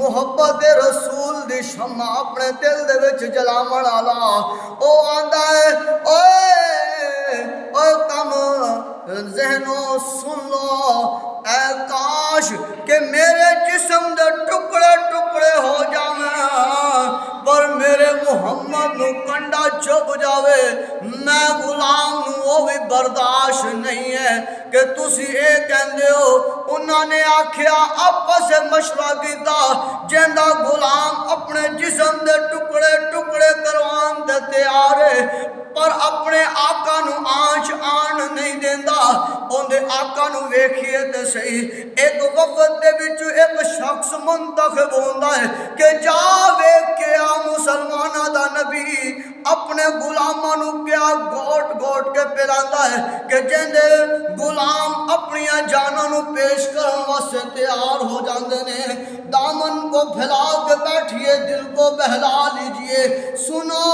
محبت رسول دی شمع اپنے دل دے وچ جلاون والا او آندا ہے اوے کم ذہنوں سن لو اے کاش کہ میرے جسم دے ٹکڑے ٹکڑے ہو جاویں پر میرے محمد نو کنڈا چپ جاوے میں غلام نو وہ بھی برداشت نہیں ہے کہ تسی اے کہندے ہو انہاں نے آکھیا آپس مشورہ کیتا جیندا غلام اپنے جسم دے ٹکڑے ٹکڑے کروان دے تیار ہے پر اپنے آقا نو آنچ آن نہیں دیندا اوندے آقا نو ویکھیے تے صحیح ایک وقت دے وچ ایک شخص منتخب ہوندا ہے کہ جا ویکھ کے آ مسلماناں دا نبی اپنے غلاماں نو کیا گھوٹ گھوٹ کے پلاندا ہے کہ جیندے غلام اپنی جاناں نو پیش کرن واسطے تیار ہو جاندے نے دامن کو پھیلا کے بیٹھیے دل کو بہلا لیجئے سنو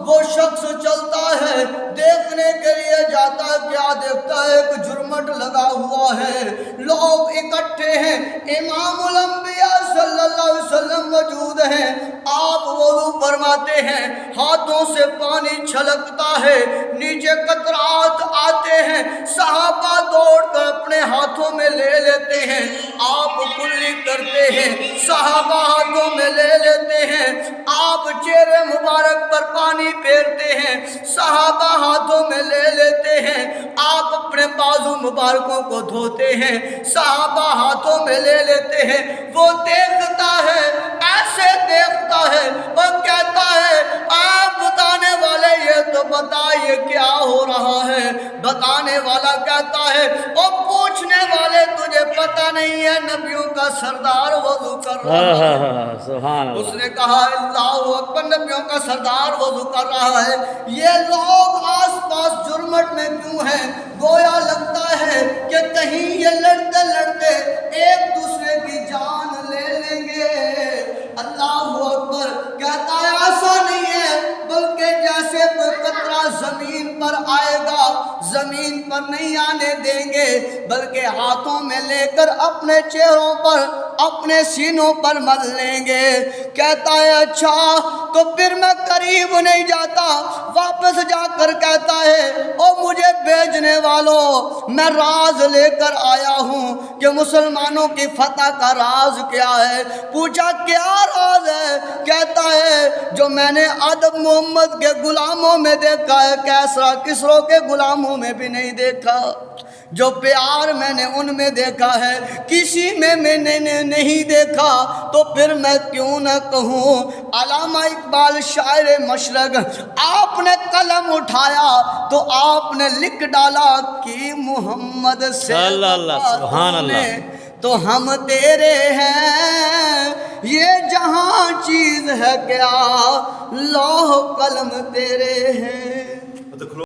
وہ شخص چلتا ہے دیکھنے کے لیے جاتا ہے کیا دیکھتا ہے ایک جرمٹ لگا ہوا ہے لوگ اکٹھے ہیں امام الانبیاء صلی اللہ علیہ وسلم موجود ہیں آپ وضو فرماتے ہیں ہاتھوں سے پانی چھلکتا ہے نیچے قطرات آتے ہیں صحابہ دوڑ کر اپنے ہاتھوں میں لے لیتے ہیں آپ کلی کرتے ہیں صحابہ ہاتھوں میں لے لیتے ہیں آپ چہرے مبارک پر پانی پھیرتے ہیں صحابہ ہاتھوں میں لے لیتے ہیں آپ اپنے بازو مبارکوں کو دھوتے ہیں صحابہ ہاتھوں میں لے لیتے ہیں وہ دیکھتا ہے ایسے دیکھتا ہے اور کہتا ہے آپ بتانے والے یہ تو بتائیے کیا ہو رہا ہے بتانے والا کہتا ہے اور پوچھنے والے تجھے پتہ نہیں ہے نبیوں کا سردار وضو کر رہا ہے اس نے کہا اللہ اکبر نبیوں کا سردار وضو کر رہا ہے یہ لوگ آس پاس جرمٹ میں کیوں ہیں گویا لگتا ہے کہ کہیں یہ لڑتے لڑتے ایک دوسرے کی جان لے لیں گے اللہ اکبر کہتا ہے ایسا نہیں ہے بلکہ جیسے کوئی قطرہ زمین پر آئے گا زمین پر نہیں آنے دیں گے بلکہ ہاتھوں میں لے کر اپنے چہروں پر اپنے سینوں پر مل لیں گے کہتا ہے اچھا تو پھر میں قریب نہیں جاتا واپس جا کر کہتا ہے او مجھے بھیجنے والوں میں راز لے کر آیا ہوں کہ مسلمانوں کی فتح کا راز کیا ہے پوچھا کیا راز ہے کہتا ہے جو میں نے ادب محمد کے غلاموں میں دیکھا ہے کیسرا کسرو کے غلاموں میں بھی نہیں دیکھا جو پیار میں نے ان میں دیکھا ہے کسی میں نے نہیں دیکھا تو پھر میں کیوں نہ کہوں علامہ اقبال شاعر مشرق آپ نے قلم اٹھایا تو آپ نے لکھ ڈالا کہ محمد سے سبحان اللہ تو ہم تیرے ہیں یہ جہاں چیز ہے کیا لوح قلم تیرے ہیں